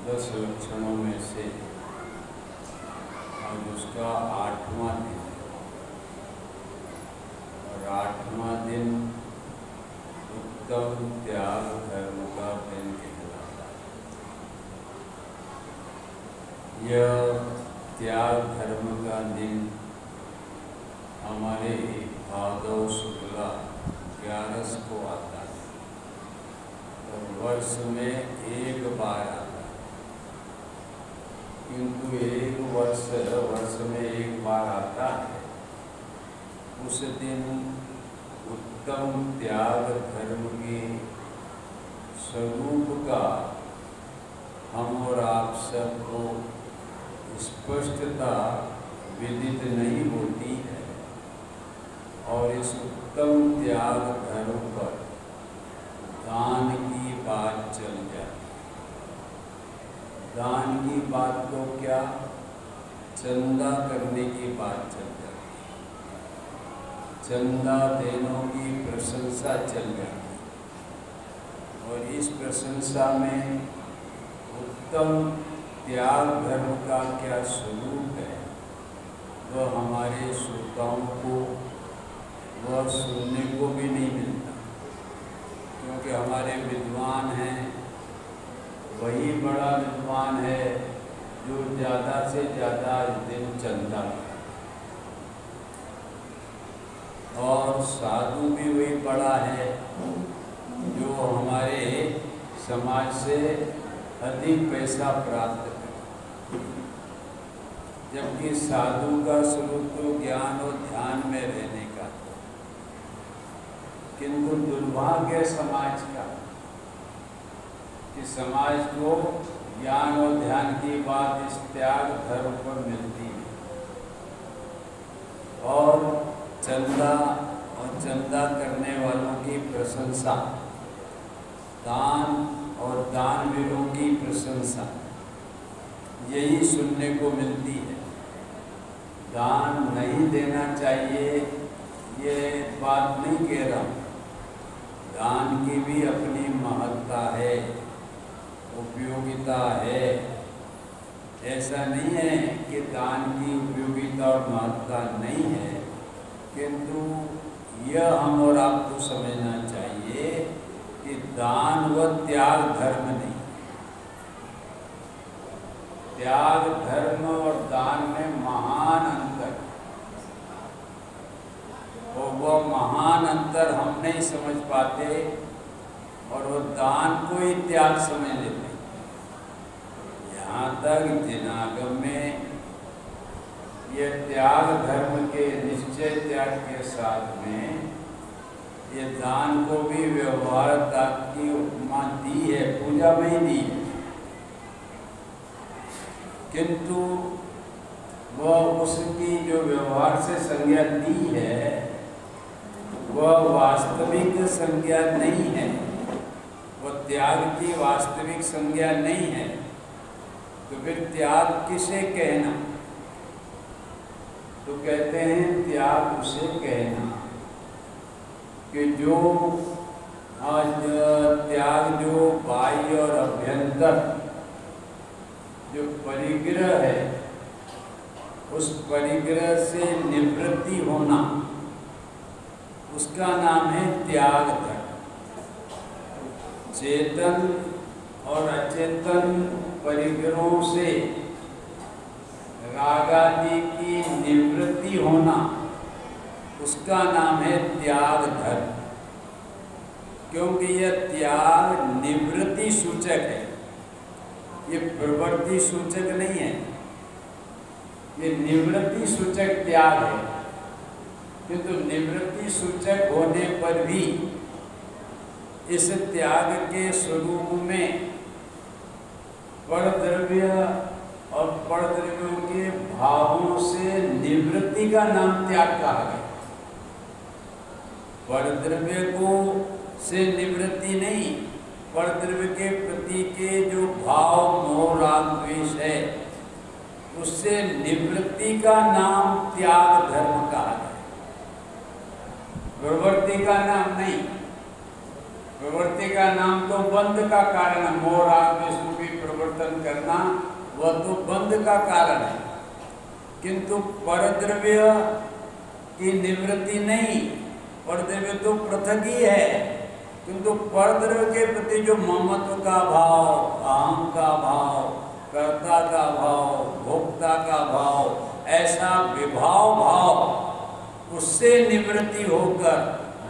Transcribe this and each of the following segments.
10 लक्षणों में से आज उसका 8वां दिन है और 8वां दिन उत्तम त्याग धर्म का दिन कहलाता है। यह त्याग धर्म का दिन हमारे भादव शुक्ला 11 को आता है और वर्ष में एक बार आता है, किंतु एक वर्ष में एक बार आता है। उस दिन उत्तम त्याग धर्म के स्वरूप का हम और आप सबको स्पष्टता विदित नहीं होती है और इस उत्तम त्याग धर्म पर दान की बात चल जाती है। दान की बात तो क्या, चंदा करने की बात चल जाती है, चंदा देनों की प्रशंसा चल जाती है और इस प्रशंसा में उत्तम त्याग धर्म का क्या स्वरूप है वह हमारे श्रोताओं को वह सुनने को भी नहीं मिलता, क्योंकि हमारे विद्वान हैं वही बड़ा विद्वान है जो ज़्यादा से ज़्यादा इस दिन चंदा और साधु भी वही बड़ा है जो हमारे समाज से अधिक पैसा प्राप्त करे, जबकि साधु का स्वरूप तो ज्ञान और ध्यान में रहने का। किंतु दुर्भाग्य समाज का कि समाज को ज्ञान और ध्यान की बात इस त्याग धर्म पर मिलती है और चंदा करने वालों की प्रशंसा, दान और दानवीरों की प्रशंसा यही सुनने को मिलती है। दान नहीं देना चाहिए ये बात नहीं कह रहा हूँ, दान की भी अपनी महत्ता है, उपयोगिता है। ऐसा नहीं है कि दान की उपयोगिता और महत्ता नहीं है, किंतु यह हम और आपको समझना चाहिए कि दान व त्याग धर्म नहीं। त्याग धर्म और दान में महान अंतर, और वह महान अंतर हम नहीं समझ पाते और वो दान को ही त्याग समझ लेते। यहाँ तक जिनागम में यह त्याग धर्म के निश्चय त्याग के साथ में ये दान को भी व्यवहारता की उपमा दी है, पूजा में ही दी है, किंतु वह उसकी जो व्यवहार से संज्ञा दी है वह वास्तविक संज्ञा नहीं है, वह त्याग की वास्तविक संज्ञा नहीं है। तो फिर त्याग किसे कहना? तो कहते हैं त्याग उसे कहना कि जो आज त्याग जो बाह्य और अभ्यंतर जो परिग्रह है उस परिग्रह से निवृत्ति होना, उसका नाम है त्याग धर्म। चेतन और अचेतन परिग्रहों से राग आदि की निवृत्ति होना, उसका नाम है त्याग धर्म। क्योंकि यह त्याग निवृत्ति सूचक है, ये प्रवृत्ति सूचक नहीं है, ये निवृत्ति सूचक त्याग है। किंतु निवृत्ति सूचक होने पर भी इस त्याग के स्वरूप में परद्रव्य और परद्रव्यों के भावों से निवृत्ति का नाम त्याग कहा गया। परद्रव्य को से निवृत्ति नहीं, परद्रव्य के प्रति के जो भाव मोह राग द्वेष है उससे निवृत्ति का नाम त्याग धर्म कहा गया, प्रवृत्ति का नाम नहीं। प्रवृत्ति का नाम तो बंध का कारण, मोह राग द्वेष रूपी प्रवृत्ति परिवर्तन करना वह तो बंध का कारण है, किंतु परद्रव्य की निवृत्ति नहीं। परद्रव्य तो पृथक ही है, किंतु परद्रव्य के प्रति जो ममत्व का भाव, अहम का भाव, कर्ता का भाव, भोक्ता का भाव, ऐसा विभाव भाव, उससे निवृत्ति होकर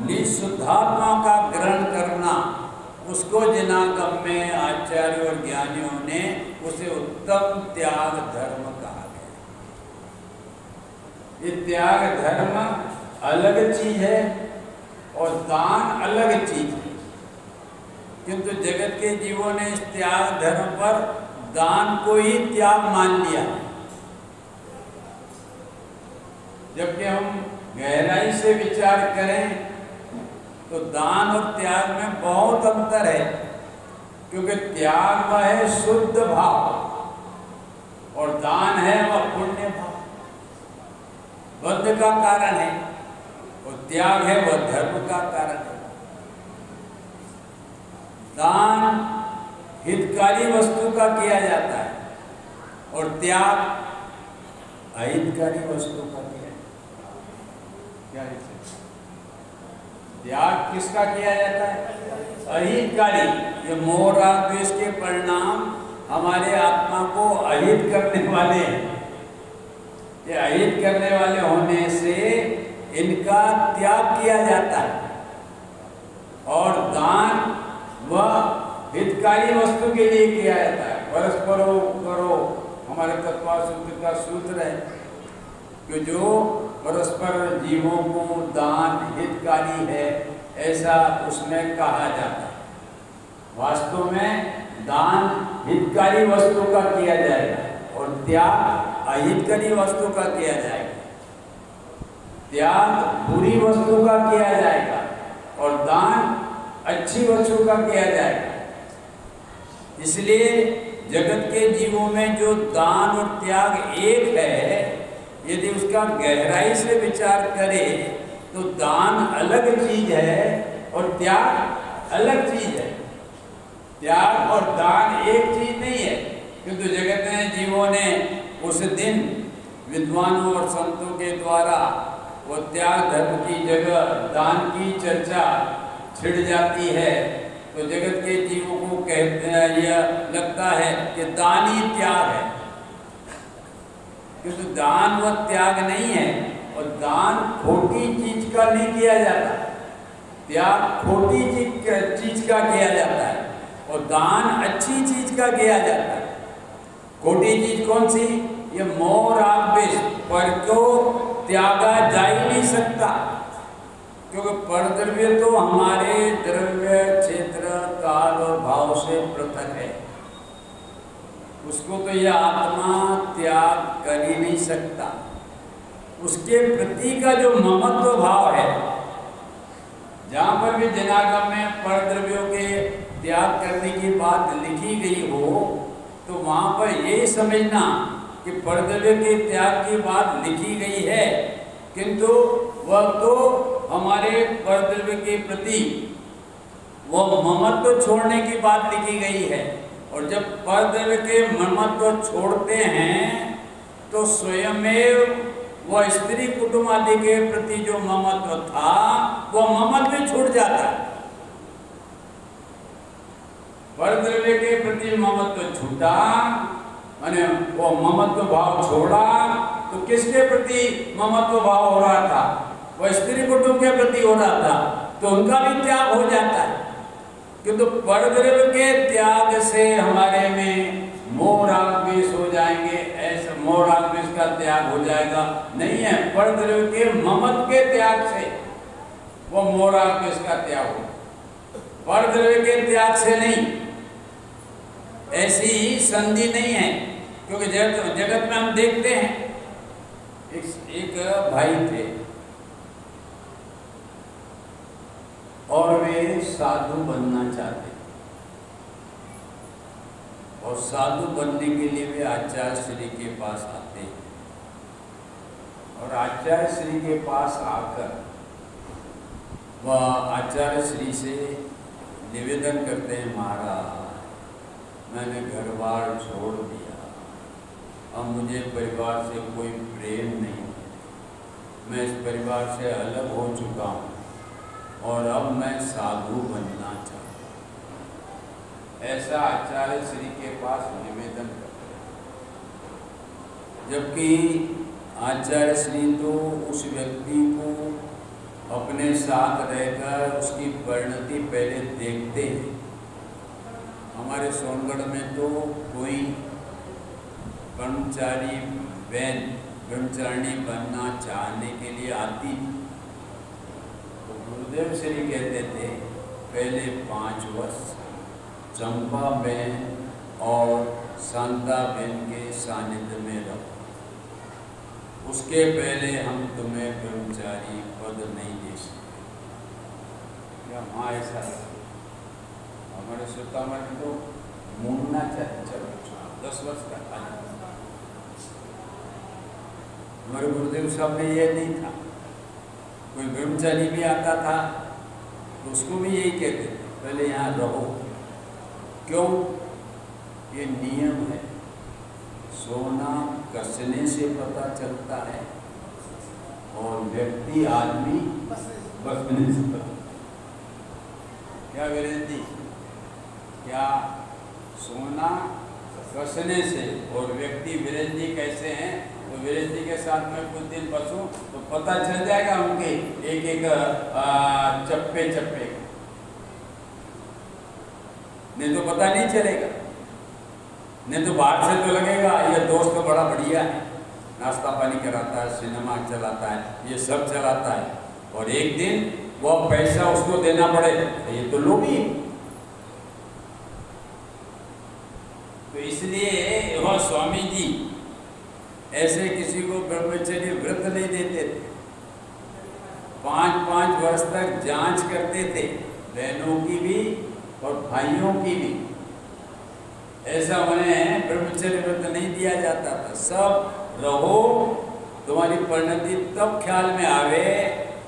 निःशुद्धात्मा का ग्रहण करना, उसको जिनागम में आचार्य और ज्ञानियों ने उसे उत्तम त्याग धर्म कहा गया। ये त्याग धर्म अलग चीज है और दान अलग चीज है, किंतु जगत के जीवों ने इस त्याग धर्म पर दान को ही त्याग मान लिया, जबकि हम गहराई से विचार करें तो दान और त्याग में बहुत अंतर है, क्योंकि त्याग वह है शुद्ध भाव और दान है वह पुण्य भाव, बद्ध का कारण है, और त्याग है वह धर्म का कारण है। दान हितकारी वस्तु का किया जाता है और त्याग अहितकारी वस्तु का किया जाता है। त्याग किसका किया जाता है? अहितकारी। ये मोह राग द्वेष के परिणाम हमारे आत्मा को अहित करने वाले हैं। ये अहित करने वाले होने से इनका त्याग किया जाता है, और दान वह हितकारी वस्तु के लिए किया जाता है। परस्परो करो हमारे तत्वासूत्र का सूत्र है कि जो परस्पर जीवों को दान हितकारी है, ऐसा उसमें कहा जाता है। वास्तव में दान हितकारी वस्तु का किया जाएगा और त्याग अहितकारी वस्तु का किया जाएगा। त्याग बुरी वस्तु का किया जाएगा और दान अच्छी वस्तु का किया जाएगा। इसलिए जगत के जीवों में जो दान और त्याग एक है, यदि उसका गहराई से विचार करें तो दान अलग चीज है और त्याग अलग चीज है। त्याग और दान एक चीज नहीं है, किंतु जगत में जीवों ने उस दिन विद्वानों और संतों के द्वारा वो त्याग धर्म की जगह दान की चर्चा छिड़ जाती है, तो जगत के जीवों को कहते हैं, यह लगता है कि दान ही त्याग है, किंतु दान व त्याग नहीं है। और दान खोटी चीज का नहीं किया जाता, त्याग खोटी चीज का किया जाता है और दान अच्छी चीज का किया जाता है। खोटी चीज कौन सी? ये मोह राग द्वेष, पर को त्यागा जा ही नहीं सकता, क्योंकि परद्रव्य तो हमारे द्रव्य क्षेत्र काल और भाव से पृथक है, उसको तो यह आत्मा त्याग कर ही नहीं सकता। उसके प्रति का जो ममत्व भाव है, जहाँ पर भी जनागम में परद्रव्यों के त्याग करने की बात लिखी गई हो, तो वहाँ पर यही समझना कि परद्रव्य के त्याग की बात लिखी गई है, किंतु वह तो हमारे परद्रव्य के प्रति वो ममत्व छोड़ने की बात लिखी गई है। और जब परद्रव्य के ममत्व छोड़ते हैं तो स्वयमेव वह स्त्री कुटुंब आदि के प्रति जो ममत्व था, वह ममत्व छूट जाता है। परद्रव्य के प्रति ममत्व छूटा, माने वो ममत्व भाव छोड़ा, तो किसके प्रति ममत्व भाव हो रहा था? वह स्त्री कुटुंब के प्रति हो रहा था, तो उनका भी त्याग हो जाता है। किंतु परद्रव्य के त्याग से हमारे में मोह राग द्वेष हो जाएंगे, ऐसा मोह राग द्वेष का त्याग हो जाएगा नहीं है। परद्रव्य के ममत्व के त्याग से वो मोह राग द्वेष का त्याग हो, परद्रव्य के त्याग से नहीं। ऐसी ही संधि नहीं है, क्योंकि जगत में हम देखते हैं, एक भाई थे और वे साधु बनना चाहते, और साधु बनने के लिए वे आचार्य श्री के पास आते हैं, और आचार्य श्री के पास आकर वह आचार्य श्री से निवेदन करते हैं, महाराज मैंने घर बार छोड़ दिया, अब मुझे परिवार से कोई प्रेम नहीं, मैं इस परिवार से अलग हो चुका हूँ और अब मैं साधु बनना चाहता हूँ। ऐसा आचार्य श्री के पास निवेदन करते हैं। जबकि आचार्य श्री तो उस व्यक्ति को अपने साथ रहकर उसकी परिणति पहले देखते हैं। हमारे सोनगढ़ में तो कोई ब्रह्मचारी बहन ब्रह्मचारिणी बनना चाहने के लिए आती, तो गुरुदेव श्री कहते थे पहले 5 वर्ष चंपा बहन और शांता बहन के सानिध्य में रहो, उसके पहले हम तुम्हें ब्रह्मचारी पद नहीं दे सकते। क्या माँ ऐसा है? हमारे श्रोतामण तो मुड़ना चाहिए, चलो 10 वर्ष का था। हमारे गुरुदेव साहब में ये नहीं था। कोई ब्रह्मचारी भी आता था तो उसको भी यही कहते थे पहले यहाँ रहो। क्यों? ये नियम है, सोना कसने से पता चलता है और व्यक्ति आदमी बसने से पता। क्या वीरेंद्र जी, क्या सोना कसने से और व्यक्ति वीरेंद्र जी कैसे हैं? तो वीरेंद्र जी के साथ में कुछ दिन बसूं तो पता चल जाएगा उनके एक एक चप्पे चप्पे, नहीं तो पता नहीं चलेगा। नहीं तो बाहर से तो लगेगा ये दोस्त तो बड़ा बढ़िया है, नाश्ता पानी कराता है, सिनेमा चलाता है, ये सब चलाता है, और एक दिन वो पैसा उसको देना पड़े, ये तो लोभी। तो इसलिए वह स्वामी जी ऐसे किसी को ब्रह्मचर्य व्रत नहीं देते थे। 5-5 वर्ष तक जांच करते थे, बहनों की भी और भाइयों की भी। ऐसा उन्हें ब्रह्मचर्य व्रत नहीं दिया जाता था। सब रहो, तुम्हारी परिणति तब ख्याल में आवे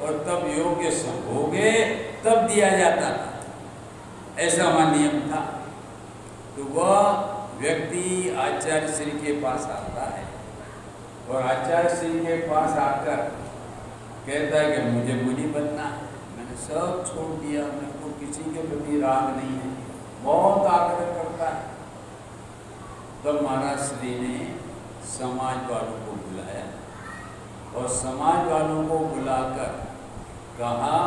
और तब योग्य सब होगे तब दिया जाता था, ऐसा हमारा नियम था। तो वह व्यक्ति आचार्य श्री के पास आता है और आचार्य श्री के पास आकर कहता है कि मुझे मुनि बनना है, मैंने सब छोड़ दिया, मेरे को किसी के प्रति राग नहीं है, बहुत आग्रह करता है। तब महाराज श्री ने समाज वालों को बुलाया और समाज वालों को बुलाकर कहा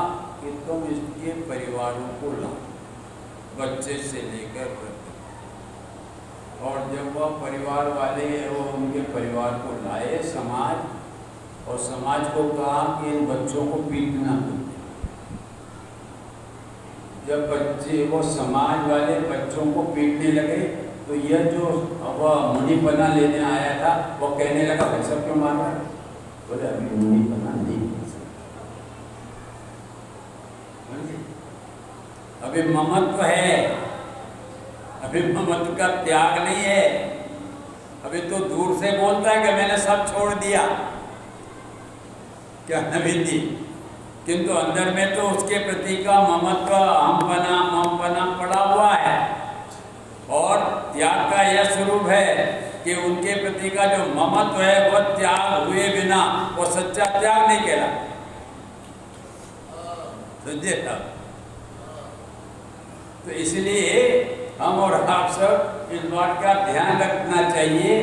कि तुम इसके परिवारों को लाओ, बच्चे से लेकर वृद्ध। और जब वह परिवार वाले वो उनके परिवार को लाए समाज, और समाज को कहा कि इन बच्चों को पीटना तुम। जब बच्चे वो समाज वाले बच्चों को पीटने लगे तो यह जो अब मुनिपना लेने आया था वो कहने लगा भाई सब क्यों मार रहा है? बोले अभी मुनिपना नहीं कर सकता, अभी ममत्व है, अभी ममत्व का त्याग नहीं है। अभी तो दूर से बोलता है कि मैंने सब छोड़ दिया, क्या नवीन जी, किंतु अंदर में तो उसके प्रति का ममत्व हमपना ममपना पड़ा हुआ है। और त्याग का यह स्वरूप है कि उनके प्रति का जो ममत्व है वह त्याग हुए बिना वो सच्चा त्याग नहीं कहला। समझे साहब? तो इसलिए हम और आप सब इस बात का ध्यान रखना चाहिए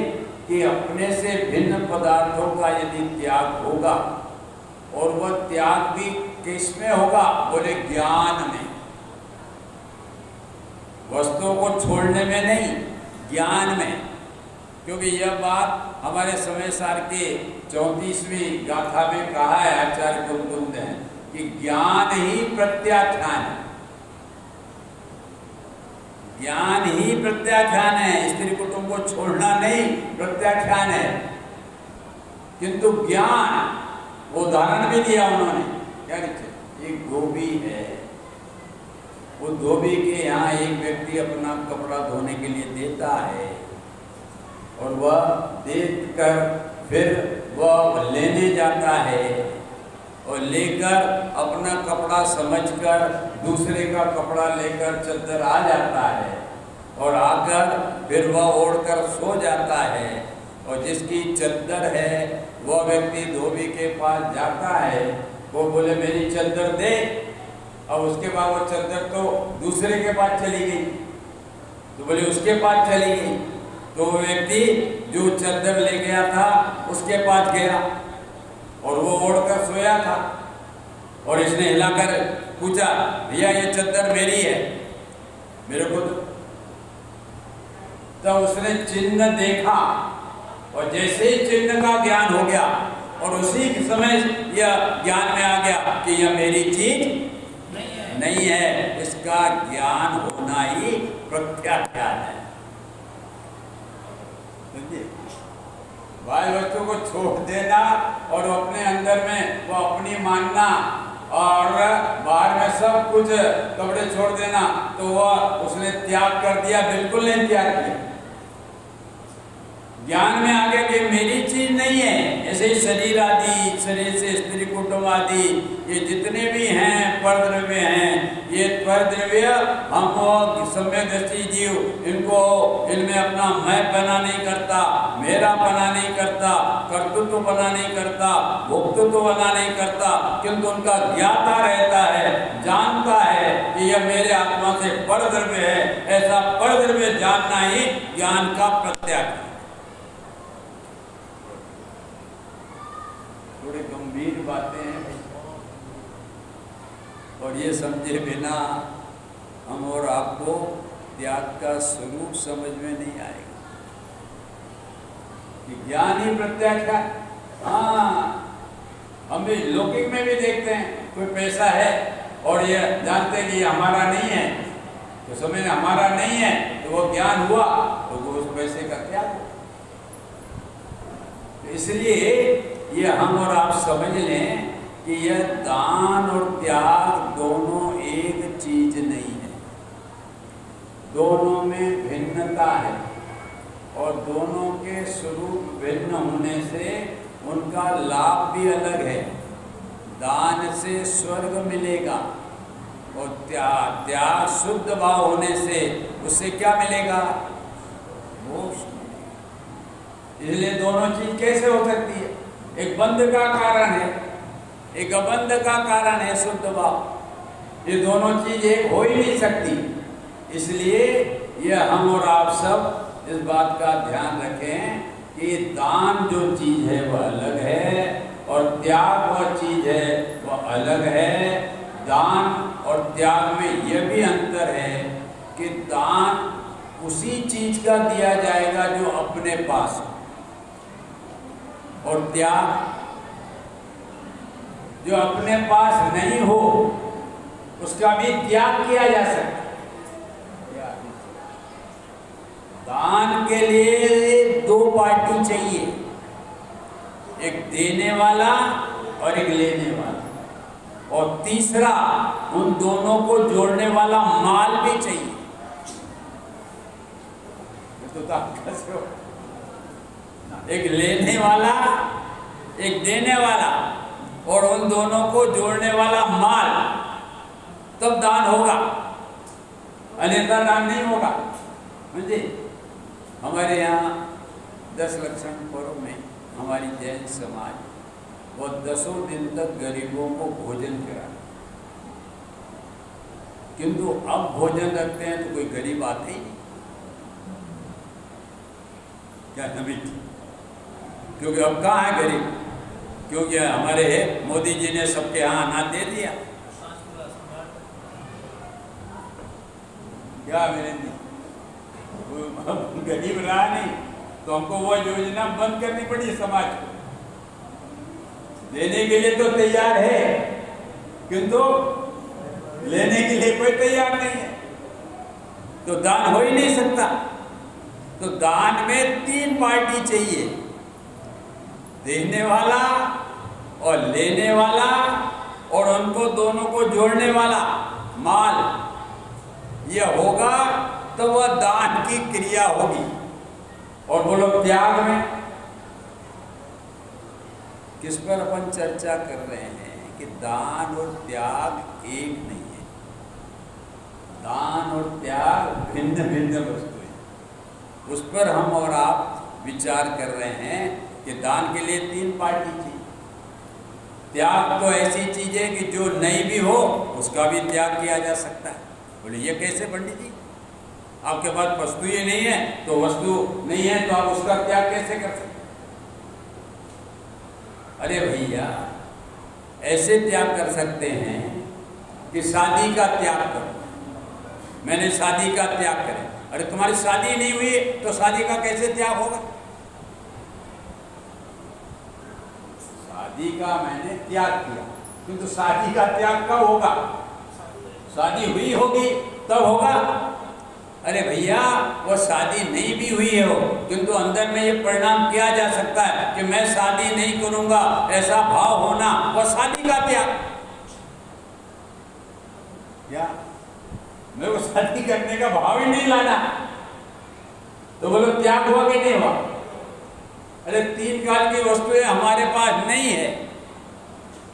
कि अपने से भिन्न पदार्थों का यदि त्याग होगा, और वह त्याग भी किस में होगा? बोले ज्ञान में। वस्तुओं को छोड़ने में नहीं, ज्ञान में। क्योंकि यह बात हमारे समय सार के 34वीं गाथा में कहा है आचार्य कुलकुंद ने कि ज्ञान ही प्रत्याख्यान है, ज्ञान ही प्रत्याख्यान है। स्त्री कुटुंब को छोड़ना नहीं प्रत्याख्यान है। किंतु ज्ञान, वो उदाहरण भी दिया उन्होंने, क्या कहते, एक धोबी है, वो धोबी के यहाँ एक व्यक्ति अपना कपड़ा धोने के लिए देता है, और वह देकर फिर वह लेने जाता है, और लेकर अपना कपड़ा समझकर दूसरे का कपड़ा लेकर चद्दर आ जाता है। और आकर फिर वह ओढ़कर सो जाता है, और जिसकी चद्दर है वह व्यक्ति धोबी के पास जाता है, वो बोले मेरी चद्दर दे। अब उसके बाद वो चद्दर तो दूसरे के पास चली गई, तो बोले उसके पास चली गई, तो वो व्यक्ति जो चद्दर ले गया था उसके पास गया और वो ओढ़कर सोया था, और इसने हिलाकर पूछा भैया ये चद्दर मेरी है, मेरे को तो उसने चिन्ह देखा, और जैसे ही चिन्ह का ज्ञान हो गया और उसी समय यह ज्ञान में आ गया कि यह मेरी चीज नहीं है। इसका ज्ञान होना ही प्रत्याख्यान है। बाल बच्चों को छोड़ देना और अपने अंदर में वो अपनी मानना और बाहर में सब कुछ कपड़े छोड़ देना, तो वह उसने त्याग कर दिया, बिल्कुल नहीं त्याग किया। ज्ञान में आ गया कि मेरी चीज नहीं है। ऐसे ही शरीर आदि, शरीर से स्त्री कुटुंब आदि, ये जितने भी हैं परद्रव्य हैं, ये परद्रव्य हम सम्यकदर्शी जीव इनको, इनमें अपना मैं बना नहीं करता, मेरा बना नहीं करता, कर्तृत्व बना नहीं करता, भोक्तृत्व बना नहीं करता, किंतु उनका ज्ञाता रहता है, जानता है कि यह मेरे आत्मा से परद्रव्य है। ऐसा परद्रव्य जानना ही ज्ञान का प्रत्याख्यान। थोड़ी गंभीर बातें हैं, और ये समझे बिना हम और आपको त्याग का स्वरूप समझ में नहीं आएगा कि ज्ञान ही प्रत्याख्यान। हाँ, हम भी लौकिक में भी देखते हैं, कोई पैसा है और ये जानते हैं कि ये हमारा नहीं है, तो समझ हमारा नहीं है, तो वो ज्ञान हुआ तो वो उस पैसे का त्याग हुआ। तो इसलिए ये हम और आप समझ लें कि यह दान और त्याग दोनों एक चीज नहीं है, दोनों में भिन्नता है, और दोनों के स्वरूप भिन्न होने से उनका लाभ भी अलग है। दान से स्वर्ग मिलेगा, और त्याग शुद्ध भाव होने से उससे क्या मिलेगा? मोक्ष। इसलिए दोनों चीज कैसे हो सकती है? एक बंध का कारण है, एक अबंध का कारण है शुद्ध भाव। ये दोनों चीज एक हो ही नहीं सकती। इसलिए यह हम और आप सब इस बात का ध्यान रखें कि दान जो चीज है वह अलग है, और त्याग वह चीज है वह अलग है। दान और त्याग में यह भी अंतर है कि दान उसी चीज का दिया जाएगा जो अपने पास हो, और त्याग जो अपने पास नहीं हो उसका भी त्याग किया जा सकता है। दान के लिए दो पार्टी चाहिए, एक देने वाला और एक लेने वाला, और तीसरा उन दोनों को जोड़ने वाला माल भी चाहिए। तो एक लेने वाला, एक देने वाला, और उन दोनों को जोड़ने वाला माल, तब दान होगा, अन्यथा दान नहीं होगा। समझे? हमारे यहाँ 10 लक्षण पर्व में हमारी जैन समाज वो 10 दिन तक गरीबों को भोजन करा, किंतु अब भोजन रखते हैं तो कोई गरीब आते ही नहीं। क्या नबी? क्योंकि अब कहाँ है गरीब? क्योंकि हमारे मोदी जी ने सबके यहाँ अनाज दे दिया। क्या मेरे गरीब रहा नहीं, तो हमको वो योजना बंद करनी पड़ी समाज को। देने के लिए तो तैयार है, किंतु लेने के लिए कोई तैयार नहीं है, तो दान हो ही नहीं सकता। तो दान में 3 पार्टी चाहिए, देने वाला और लेने वाला, और उनको दोनों को जोड़ने वाला माल। यह होगा तो वह दान की क्रिया होगी। और बोलो त्याग में किस पर अपन चर्चा कर रहे हैं कि दान और त्याग एक नहीं है। दान और त्याग भिन्न भिन्न वस्तुएं, उस पर हम और आप विचार कर रहे हैं कि दान के लिए 3 पार्टी चाहिए। त्याग तो ऐसी चीज है कि जो नहीं भी हो उसका भी त्याग किया जा सकता है। बोले ये कैसे पंडित जी, आपके पास वस्तु ही नहीं है, तो वस्तु नहीं है तो आप उसका त्याग कैसे कर सकते? अरे भैया, ऐसे त्याग कर सकते हैं कि शादी का त्याग करो, मैंने शादी का त्याग करे। अरे तुम्हारी शादी नहीं हुई तो शादी का कैसे त्याग होगा? शादी का मैंने त्याग किया, किंतु शादी का त्याग कब होगा? शादी हुई होगी तब होगा। अरे भैया, वो शादी नहीं भी हुई हो, किंतु अंदर में ये परिणाम किया जा सकता है कि मैं शादी नहीं करूंगा, ऐसा भाव होना, वो शादी का त्याग। क्या मैं वो शादी करने का भाव ही नहीं लाना, तो बोलो त्याग हुआ कि नहीं हुआ? अरे 3 काल की वस्तुएं हमारे पास नहीं है,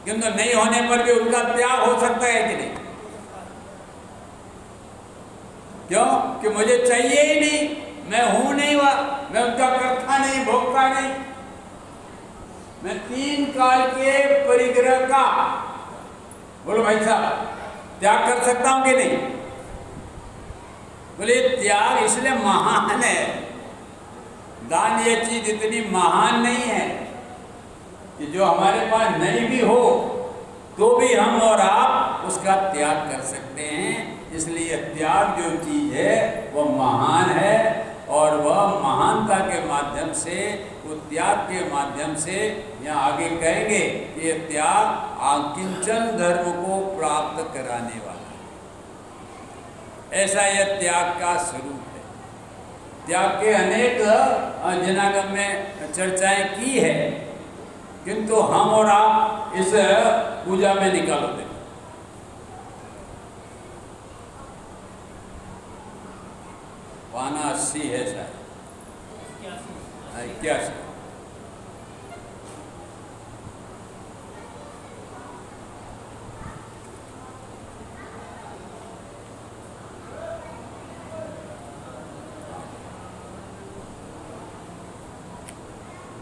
किंतु नहीं होने पर भी उनका त्याग हो सकता है कि नहीं? क्यों? कि मुझे चाहिए ही नहीं, मैं हूं नहीं, हुआ मैं उनका करता नहीं, भोगता नहीं। मैं 3 काल के परिग्रह का, बोलो भाई साहब, त्याग कर सकता हूं कि नहीं? बोले त्याग इसलिए महान है, दान ये चीज इतनी महान नहीं है कि जो हमारे पास नहीं भी हो तो भी हम और आप उसका त्याग कर सकते हैं। इसलिए त्याग जो चीज है वह महान है, और वह महानता के माध्यम से, वो त्याग के माध्यम से, यहाँ आगे कहेंगे कि ये त्याग आकिंचन धर्म को प्राप्त कराने वाला, ऐसा यह त्याग का स्वरूप है। त्याग के अनेक जनागम में चर्चाएं की है, किंतु हम और आप इस पूजा में निकालो दें। पाना 80 है शायद, 81।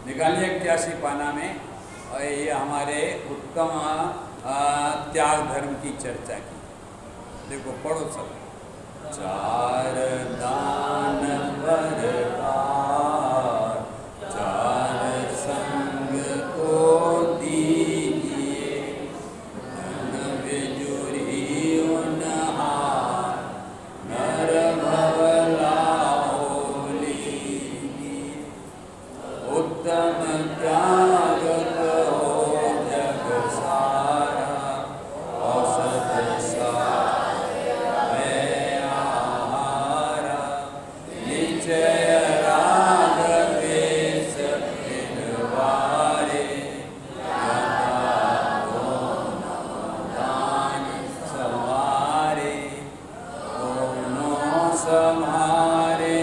निकालिए 81 पाना में, और ये हमारे उत्तम त्याग धर्म की चर्चा की। देखो पढ़ो सब। 4 दान प्रकार, 4 संग को दीजिए, धन बिजुरी उनहार, नर भव लाओ लीजिए, उत्तम त्याग हो जग सारा, औसत सार है आहारा, निश्चय राग वेश फिरवारे, यथा दोनों दान सवारे, दोनों सम्हारे,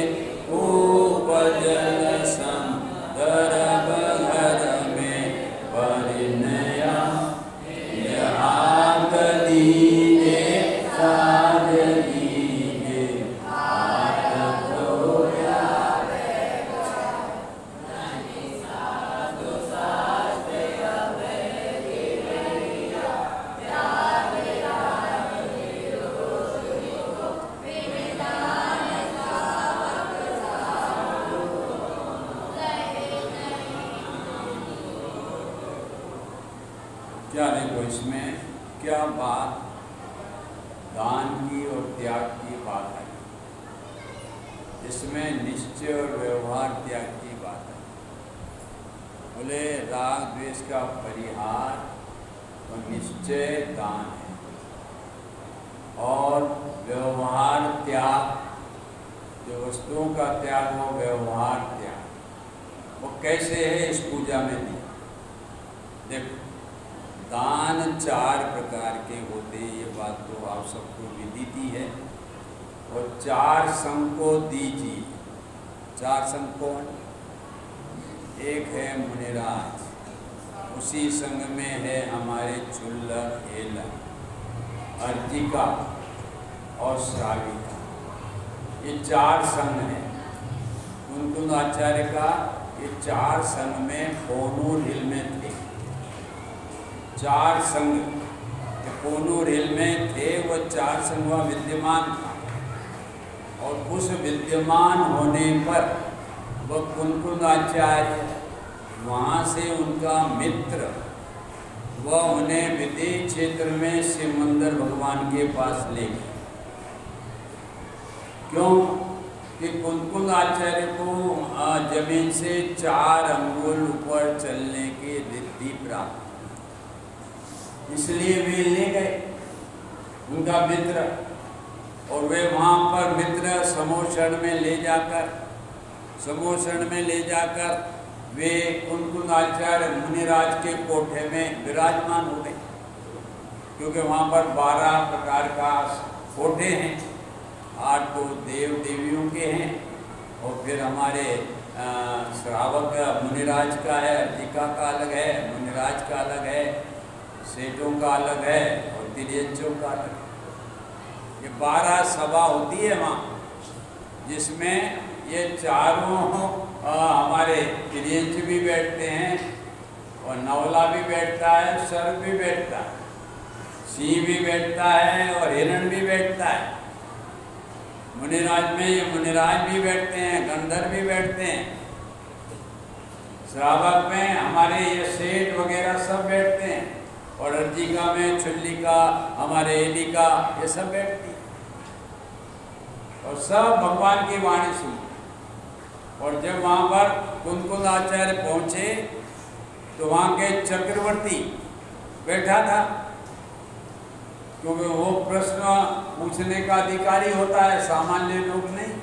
उपजन संदर्भ घर में परिणया, हाथ दीजे साध दीजे, हाथ धोया क्या? देखो इसमें क्या बात दान की और त्याग की बात है, इसमें निश्चय और व्यवहार त्याग की बात है। बोले राग द्वेष का परिहार और निश्चय दान है, और व्यवहार त्याग, जो वस्तुओं का त्याग हो व्यवहार त्याग, वो कैसे है इस पूजा में दिया। देखो दान 4 प्रकार के होते हैं, ये बात तो आप सबको विदित ही है, और 4 संग को दीजिए। 4 संग कौन? एक है मुनिराज, उसी संग में है हमारे चुल्लक हेला, अर्जिका, और श्राविका, ये 4 संघ हैं। कुंकुंद आचार्य का ये 4 संघ में पोनूर हिल में थे। 4 संघ पोनूर हिल में थे, वो 4 संघ वहाँ विद्यमान था। और उस विद्यमान होने पर वह कुंकुंद आचार्य वहाँ से उनका मित्र वह उन्हें विदेह क्षेत्र में शिव मंदिर भगवान के पास ले गए। क्यों कि कुंकुंद आचार्य को जमीन से 4 अंगुल ऊपर चलने की रिद्धि प्राप्त, इसलिए वे ले गए उनका मित्र। और वे वहाँ पर मित्र समोषण में ले जाकर वे कुंकुंद आचार्य मुनिराज के कोठे में विराजमान हो गए, क्योंकि वहाँ पर 12 प्रकार का कोठे हैं। 8 तो देव देवियों के हैं, और फिर हमारे श्रावक मुनिराज का है, अर्चिका का अलग है, मुनिराज का अलग है, सेठों का अलग है, और तिर्यंचों का अलग है। ये 12 सभा होती है वहाँ, जिसमें ये चारों हमारे तिर्यंच भी बैठते हैं, और नवला भी बैठता है, सर्प भी बैठता है, सिंह भी बैठता है, और हिरण भी बैठता है। मुनिराज में ये मुनिराज भी बैठते हैं, गंधर्व भी बैठते हैं। श्रावक में हमारे ये सेठ वगैरह सब बैठते हैं, और अर्जिका में छुल्लिका, हमारे एलिका, ये सब बैठती है, और सब भगवान की वाणी सुनी। और जब वहाँ पर कुंकुंद आचार्य पहुँचे तो वहाँ के चक्रवर्ती बैठा था, क्योंकि वो प्रश्न पूछने का अधिकारी होता है, सामान्य लोग नहीं।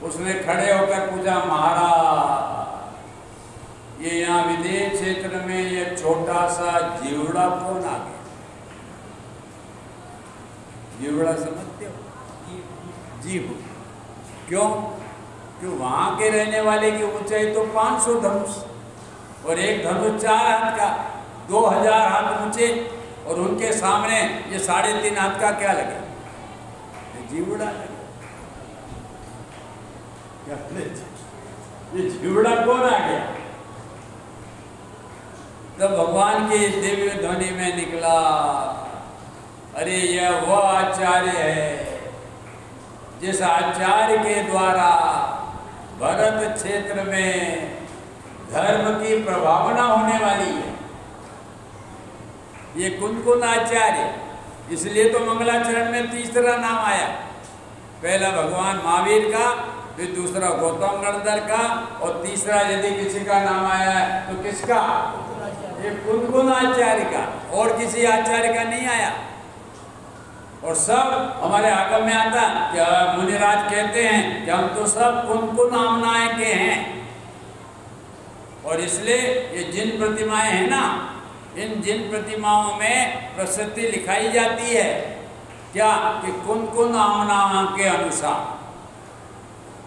उसने खड़े होकर पूछा, महाराज ये यहाँ विदेह क्षेत्र में ये छोटा सा जीवड़ा कौन आ गया? जीवड़ा समझते हो? जीव। क्यों? क्यों वहाँ के रहने वाले की ऊंचाई तो 500 धनुष, और एक धनुष 4 हाथ का, 2000 हाथ ऊंचे, और उनके सामने ये 3.5 हाथ का क्या लगे? ये जीवड़ा लगे। ये जीवड़ा कौन आ गया? तब भगवान की दिव्य ध्वनि में निकला, अरे यह वह आचार्य है जिस आचार्य के द्वारा भरत क्षेत्र में धर्म की प्रभावना होने वाली है। ये कुंकुंद आचार्य, इसलिए तो मंगलाचरण में तीसरा नाम आया। पहला भगवान महावीर का, फिर दूसरा गौतम गणधर का, और तीसरा यदि किसी का नाम आया है तो किसका? ये कुंकुंद आचार्य का, और किसी आचार्य का नहीं आया। और सब हमारे आगम में आता क्या मुनिराज कहते हैं कि हम तो सब कुंकुंद आमनाएं के हैं। और इसलिए ये जिन प्रतिमाएं हैं ना, इन जिन प्रतिमाओं में प्रसिद्धि लिखाई जाती है क्या कि कुंकुंद आमना के अनुसार,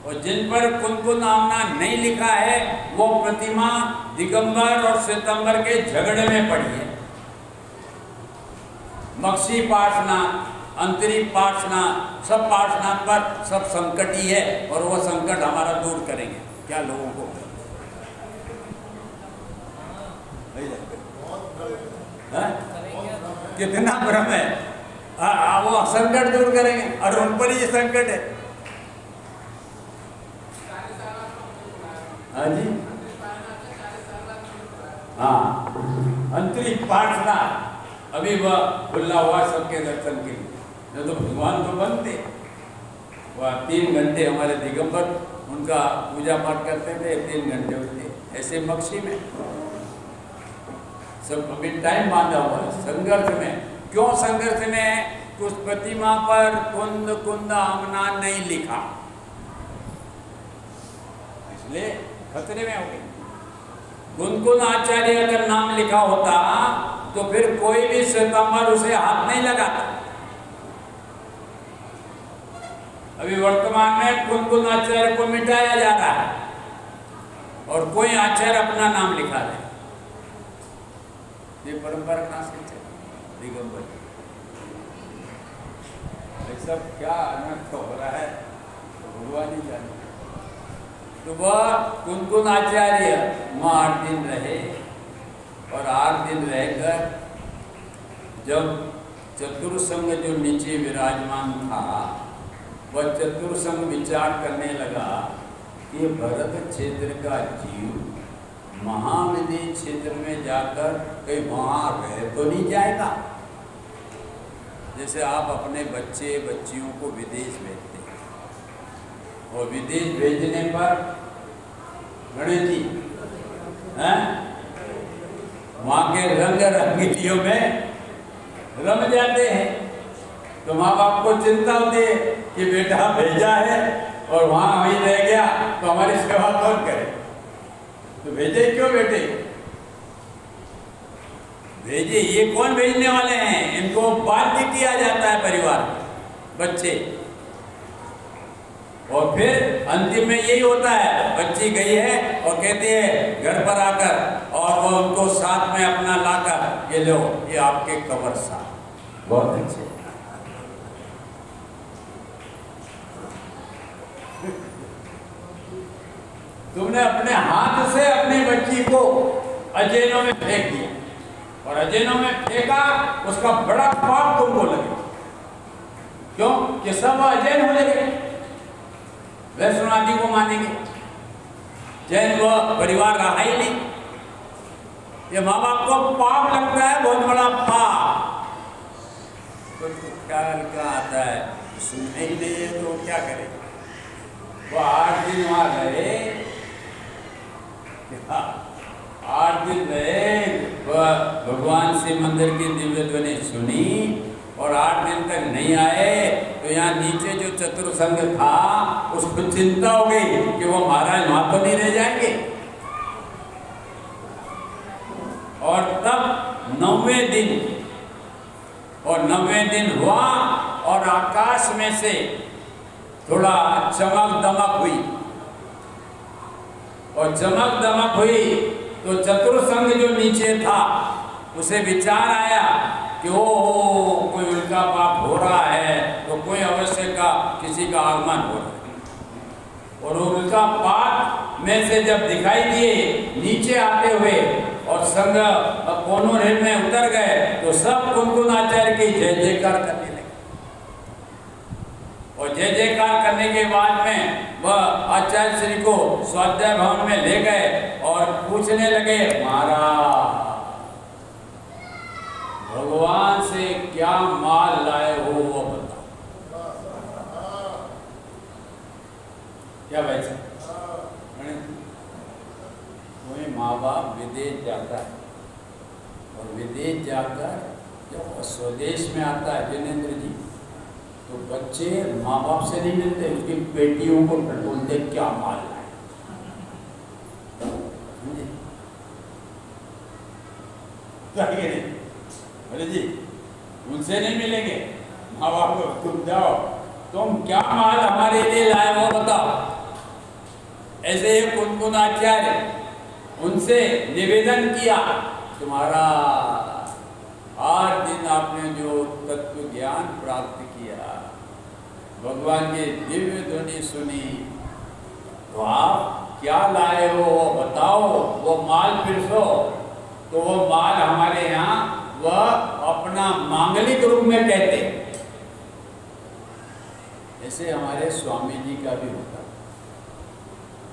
और जिन पर कुंकुंद आमना नहीं लिखा है वो प्रतिमा दिगंबर और श्वेतंबर के झगड़े में पड़ी है। मक्षी पार्श्वनाथ, अंतरिक पार्श्वनाथ, सब पार्श्वनाथ पर सब संकट ही है, और वो संकट हमारा दूर करेंगे क्या लोगों को? कितना भ्रम है, वो संकट दूर करेंगे, और उन पर ही ये संकट है। हाँ जी, हाँ, अंतरिक पार्श्वनाथ अभी वह खुला हुआ सबके दर्शन के लिए। तो भगवान तो बनते, वह 3 घंटे हमारे दिगंबर उनका पूजा पाठ करते थे, 3 घंटे होते। ऐसे मक्षी में सब अभी टाइम बांधा हुआ है संघर्ष में। क्यों संघर्ष में है? उस प्रतिमा पर कुंद आमना नहीं लिखा, इसलिए खतरे में हो गए। कुंकुंद आचार्य अगर नाम लिखा होता तो फिर कोई भी श्वेतांबर उसे हाथ नहीं लगाता। अभी वर्तमान में कुंकुंद आचार्य को मिटाया जा रहा है, और कोई आचार्य अपना नाम लिखा दे। ये परंपरा कहाँ से चली? दिगंबर। सब क्या अनर्थ हो रहा है तो भगवान ही जाने। तो वह कुनकुन आचार्य वहाँ 8 दिन रहे और 8 दिन रहकर जब चतुर्संग जो नीचे विराजमान था वह चतुर्संग विचार करने लगा कि भरत क्षेत्र का जीव महाविदेह क्षेत्र में जाकर कहीं वहाँ रह तो नहीं जाएगा। जैसे आप अपने बच्चे बच्चियों को विदेश भेजते हैं और विदेश भेजने पर गणेश जी वहाँ के रंग रंगीलियों में रम जाते हैं, तो माँ बाप को चिंता होती है कि बेटा भेजा है और वहाँ वहीं रह गया तो हमारी सेवा कौन करे, तो भेजे क्यों बेटे, भेजे ये कौन भेजने वाले हैं, इनको बाध्य किया जाता है परिवार बच्चे। और फिर अंतिम में यही होता है, बच्ची गई है और कहती है घर पर आकर और वो उनको साथ में अपना लाकर ये लो ये आपके कवर साथ, बहुत अच्छे। तुमने अपने हाथ से अपनी बच्ची को अजैनों में फेंक दिया और अजैनों में फेंका, उसका बड़ा पाप तुमको लगे। क्यों कि सब अजैन हो जाएंगे, वैष्णवादी को मानेंगे, जैन वो परिवार रहा ही नहीं। ये माँ बाप को पाप लगता है, बहुत बड़ा पाप। तो ख्याल का आता है सुनने ही नहीं है तो क्या करे। वो 8 दिन वहां रहे, 8 दिन रहे, भगवान शिव मंदिर की दिव्य ध्वनि सुनी और 8 दिन तक नहीं आए तो यहाँ नीचे जो चतुर्संग था उसको चिंता हो गई कि वो महाराज वहां तो नहीं रह जाएंगे। और तब 9वें दिन, और 9वें दिन हुआ और आकाश में से थोड़ा चमक दमक हुई, और चमक दमक हुई तो चतुर्संग जो नीचे था उसे विचार आया कि ओ कोई उल्का पाप हो रहा है, तो कोई अवश्य का किसी का आगमन हो रहा है। और उल्का पाप में से जब दिखाई दिए नीचे आते हुए और संग कोनों में उतर गए तो सब कुनकुन आचार्य की जय जयकार करने लगे। और जय जयकार करने के बाद में वह आचार्य श्री को स्वाध्याय भवन में ले गए और पूछने लगे महाराज भगवान से क्या माल लाए हो वो बताओ। क्या भाई साहब, कोई माँ बाप विदेश जाता है और विदेश जाकर जब स्वदेश में आता है जिनेंद्र जी, तो बच्चे माँ बाप से नहीं मिलते, उसकी बेटियों को ढूंढते क्या माल लाए। बोले जी उनसे नहीं मिलेंगे, माँ बाप को तुम जाओ, तुम क्या माल हमारे लिए लाए हो बताओ। ऐसे ही कुनकुन आचार्य उनसे निवेदन किया, तुम्हारा 8 दिन आपने जो तत्व ज्ञान प्राप्त किया, भगवान की दिव्य ध्वनि सुनी, तो आप क्या लाए हो वो बताओ, वो माल पिरसो। तो वो माल हमारे यहाँ वह अपना मांगलिक रूप में कहते, ऐसे हमारे स्वामी जी का भी होता।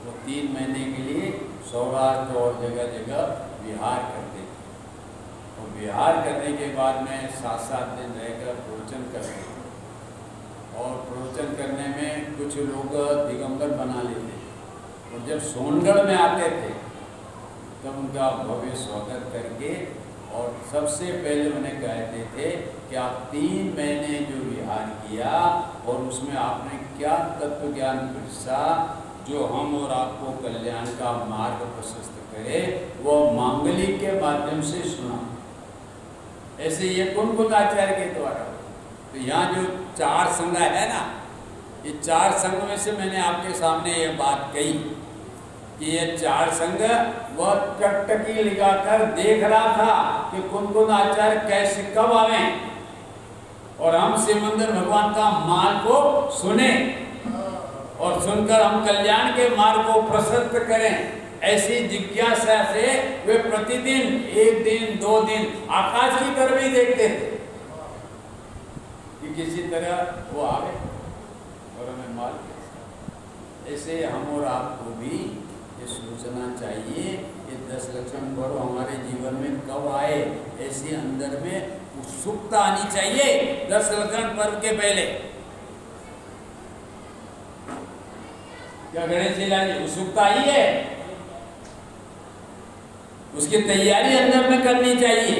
वो 3 महीने के लिए सौराष्ट्र और जगह जगह विहार करते थे और विहार करने के बाद में 7-7 दिन रहकर प्रवचन करते थे। और प्रवचन करने में कुछ लोग दिगंबर बना लेते और जब सोनगढ़ में आते थे तब उनका भव्य स्वागत करके और सबसे पहले उन्हें कहते थे कि आप 3 महीने जो विहार किया और उसमें आपने क्या तत्व ज्ञान पिरसा जो हम और आपको कल्याण का मार्ग प्रशस्त करे, वो मांगलिक के माध्यम से सुना। ऐसे ये कुनकुन आचार्य के द्वारा। तो यहाँ जो 4 संघ है ना, ये 4 संघ में से मैंने आपके सामने ये बात कही कि ये 4 संघ वह टकटकी लगाकर देख रहा था कि कुनकुन आचार्य कैसे कब आवे। और हम शिव मंदिर भगवान का मार्ग को सुने और सुनकर हम कल्याण के मार्ग को प्रशस्त करें, ऐसी जिज्ञासा से वे प्रतिदिन 1 दिन 2 दिन आकाश की तरफ ही देखते थे कि किसी तरह वो आवे और हमें मार दे। ऐसे हम और आपको भी ये सोचना चाहिए कि 10 लक्षण पर्व हमारे जीवन में कब आए, ऐसी अंदर में उत्सुकता आनी चाहिए 10 लक्षण पर्व के पहले। क्या गणेश जी लाल जी उत्सुकता आई है? उसकी तैयारी अंदर में करनी चाहिए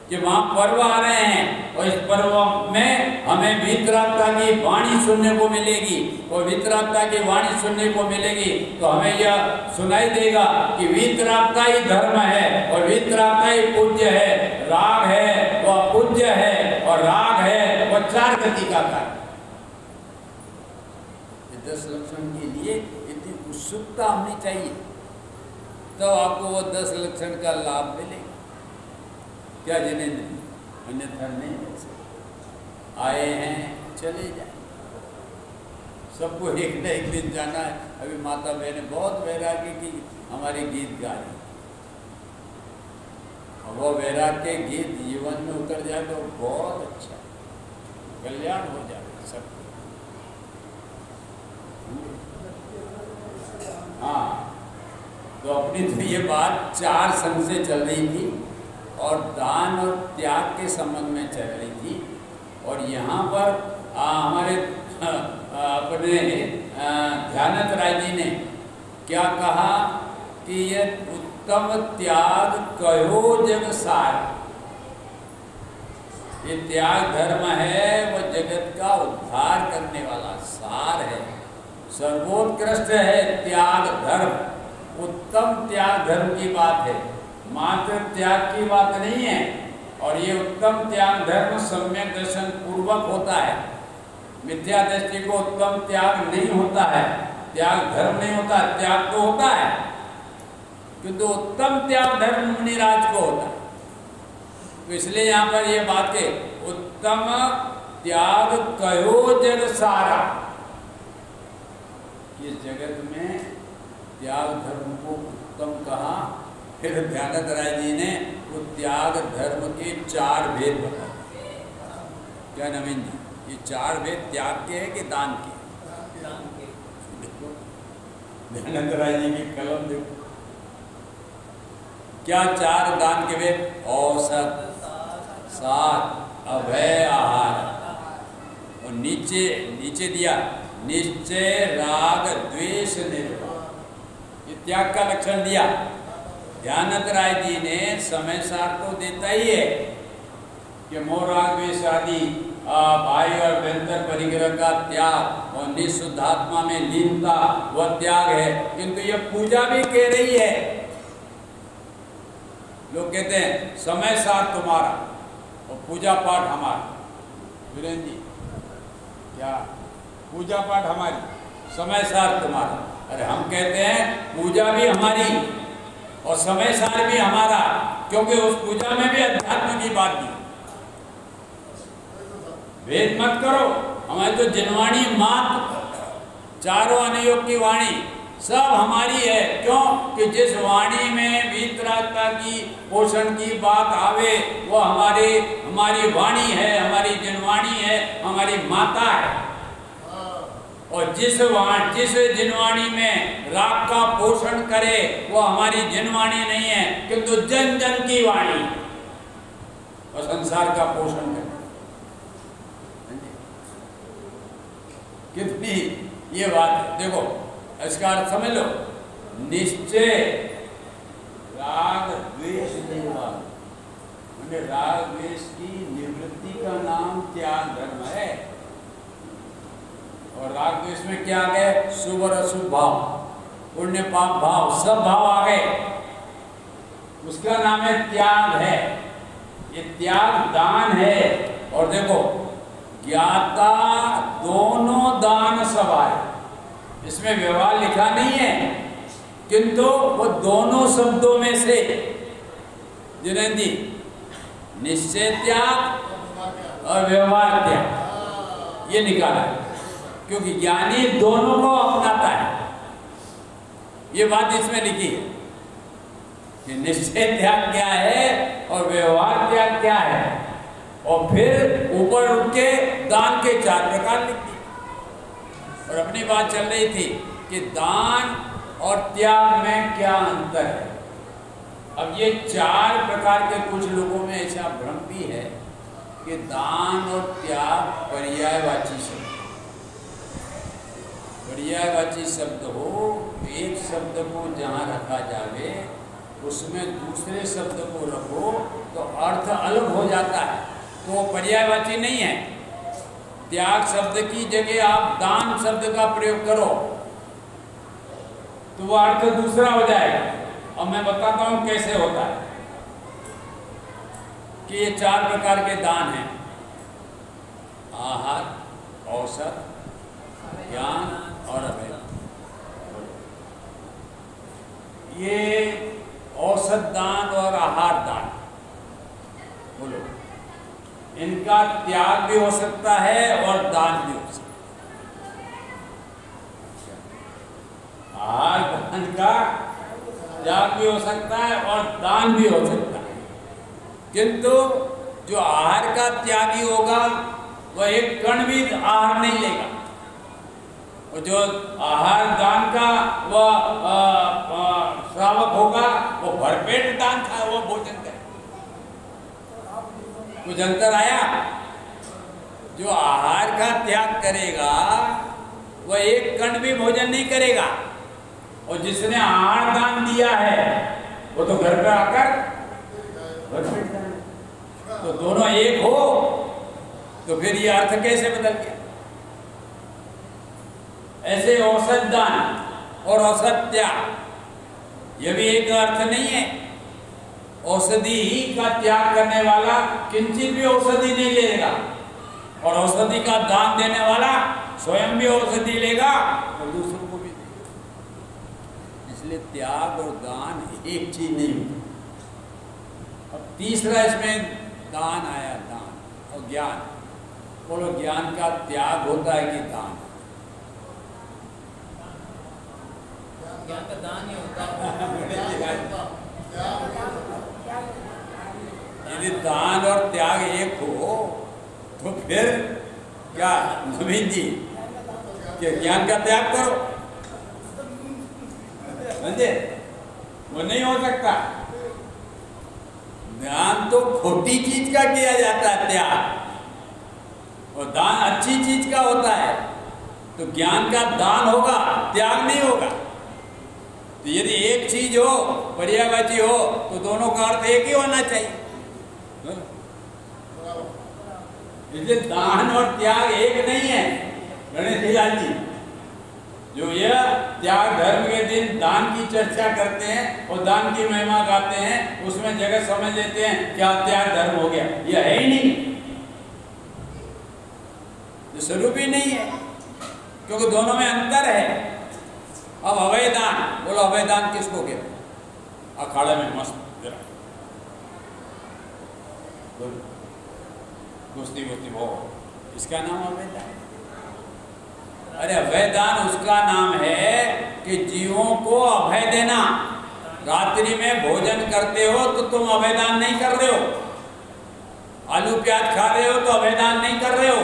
कि वहां पर्व आ रहे हैं और इस पर्व में हमें वीतरागता की वाणी सुनने को मिलेगी और वीतरागता की वाणी सुनने को मिलेगी तो हमें यह सुनाई देगा कि वीतरागता ही धर्म है और वीतरागता ही पूज्य है, राग है वह पूज्य है और राग है वह 4 गति का कार्य। 10 लक्षण के लिए इतनी उत्सुकता होनी चाहिए तो आपको वो 10 लक्षण का लाभ मिलेगा। क्या जिन्हें नहीं, अन्यथा नहीं ऐसे आए हैं चले जाए, सबको एक न एक दिन जाना है। अभी माता बहने बहुत वैराग्य की हमारे गीत गा रही, वो वैराग्य गीत जीवन में उतर जाए तो बहुत अच्छा कल्याण हो जाएगा सबको। हाँ, तो अपनी तो ये बात 4 संघ से चल रही थी और दान और त्याग के संबंध में चल रही थी और यहाँ पर हमारे अपने ध्यानत राय जी ने क्या कहा कि ये उत्तम त्याग कहो जग सार। ये त्याग धर्म है वो जगत का उद्धार करने वाला सार है, सर्वोत्कृष्ट है त्याग धर्म। उत्तम त्याग धर्म की बात है, मात्र त्याग की बात नहीं है। और ये उत्तम त्याग धर्म सम्यक दर्शन पूर्वक होता है, मिथ्या दृष्टि को उत्तम त्याग नहीं होता है, त्याग धर्म नहीं होता, त्याग तो होता है किंतु उत्तम त्याग धर्म मुनिराज को होता है। तो इसलिए यहाँ पर ये बात है उत्तम त्याग कहो जग सारा। ये जगत में त्याग धर्म को उत्तम कहा। फिर ध्यानत राय जी ने वो त्याग धर्म के 4 भेद बताए। क्या नवीन जी, ये 4 भेद त्याग के है कि दान के? देखो ध्यानत राय जी की कलम देखो, क्या 4 दान के भेद? औसत, सात, अभय आहार और नीचे दिया निश्चय राग द्वेष निर्वाह। ये त्याग का लक्षण दिया। ध्यानत राय जी ने समय सार तो देता ही है कि मोह राग द्वेष आदि भाई और बहनतर परिग्रह का त्याग और निःशुद्धात्मा में लीनता वह त्याग है, किंतु ये पूजा भी कह रही है। लोग कहते हैं समय सार तुम्हारा और पूजा पाठ हमारा। वीरेंद्र जी, क्या पूजा पाठ हमारी, समय सार तुम्हारा? अरे हम कहते हैं पूजा भी हमारी और समय सार भी हमारा, क्योंकि उस पूजा में भी अध्यात्म की बात दी। भेद मत करो, हमारी तो जिनवाणी मात 4 अनुयोग की वाणी सब हमारी है। क्यों कि जिस वाणी में वीतरागता की पोषण की बात आवे वो हमारी वाणी है, हमारी जिनवाणी है, हमारी माता है। और जिस जिनवाणी में राग का पोषण करे वो हमारी जिनवाणी नहीं है, किंतु जन जन की वाणी और संसार का पोषण करे। कितनी ये बात है, देखो इसका अर्थ समझ लो। निश्चय राग द्वेष निर्वाह, राग द्वेष की निवृत्ति का नाम त्याग धर्म है। और राग द्वेष में क्या आ गए? शुभ और अशुभ भाव, पुण्य पाप भाव, सब भाव आ गए, उसका नाम है त्याग है। ये त्याग दान है। और देखो ज्ञाता दोनों दान सवाय, इसमें व्यवहार लिखा नहीं है, किंतु वो दोनों शब्दों में से जिनेंद्र जी निश्चय त्याग और व्यवहार त्याग, ये निकाला है। क्योंकि ज्ञानी दोनों को अपनाता है, ये बात इसमें लिखी है कि निश्चय त्याग क्या है और व्यवहार त्याग क्या है। और फिर ऊपर उठ के दान के 4 प्रकार लिख दिए। और अपनी बात चल रही थी कि दान और त्याग में क्या अंतर है। अब ये 4 प्रकार के कुछ लोगों में ऐसा भ्रम भी है कि दान और त्याग पर्यायवाची शब्द, पर्यायवाची शब्द हो, एक शब्द को जहाँ रखा जावे उसमें दूसरे शब्द को रखो तो अर्थ अलग हो जाता है, तो वो पर्यायवाची नहीं है। त्याग शब्द की जगह आप दान शब्द का प्रयोग करो तो वो अर्थ दूसरा हो जाएगा। और मैं बताता हूं कैसे होता है कि ये 4 प्रकार के दान हैं: आहार, औसत, ज्ञान और अभय। ये औसत दान और आहार दान, बोलो, इनका त्याग भी हो सकता है और दान भी हो सकता है। आहार दान का त्याग भी हो सकता है और दान भी हो सकता है, किंतु जो आहार का त्यागी होगा वह एक कण भी आहार नहीं लेगा, और जो आहार दान का वह श्रावक होगा वो भरपेट दान खा, वो भोजन करे। कुछ अंतर आया? जो आहार का त्याग करेगा वह एक कण भी भोजन नहीं करेगा, और जिसने आहार दान दिया है वो तो घर पे आकर भरपेट दान। तो दोनों एक हो तो फिर ये अर्थ कैसे बदल गया? ऐसे औसत दान और औसत त्याग ये भी एक अर्थ नहीं है। औषधि का त्याग करने वाला किंचित भी औषधि नहीं लेगा, और औषधि का दान देने वाला स्वयं भी औषधि लेगा और दूसरों को भी देगा। इसलिए त्याग और दान एक चीज नहीं होती। अब तीसरा इसमें दान आया, दान और ज्ञान। बोलो, ज्ञान का त्याग होता है कि दान? ज्ञान का दान ही होता है। यदि दान और त्याग एक हो तो फिर क्या नवीन जी कि ज्ञान का त्याग करो, समझे? वो नहीं हो सकता। ज्ञान तो खोटी चीज का किया जाता है त्याग, और दान अच्छी चीज का होता है। तो ज्ञान का दान होगा, त्याग नहीं होगा। तो यदि एक चीज हो, पर्यायवाची हो, तो दोनों का अर्थ एक ही होना चाहिए। इसलिए दान और त्याग एक नहीं है गणेश लाल जी। जो यह त्याग धर्म के दिन दान की चर्चा करते हैं और दान की महिमा गाते हैं, उसमें जगह समझ लेते हैं क्या त्याग धर्म हो गया। यह है ही नहीं, ये स्वरूप ही नहीं है, क्योंकि दोनों में अंतर है। अब अभयदान, बोलो अभयदान किसको कहते हैं? अखाड़े में मस्त कुश्ती वुस्ती हो, इसका नाम अभयदान। अरे अभयदान उसका नाम है कि जीवों को अभय देना। रात्रि में भोजन करते हो तो तुम अभयदान नहीं कर रहे हो, आलू प्याज खा रहे हो तो अभयदान नहीं कर रहे हो।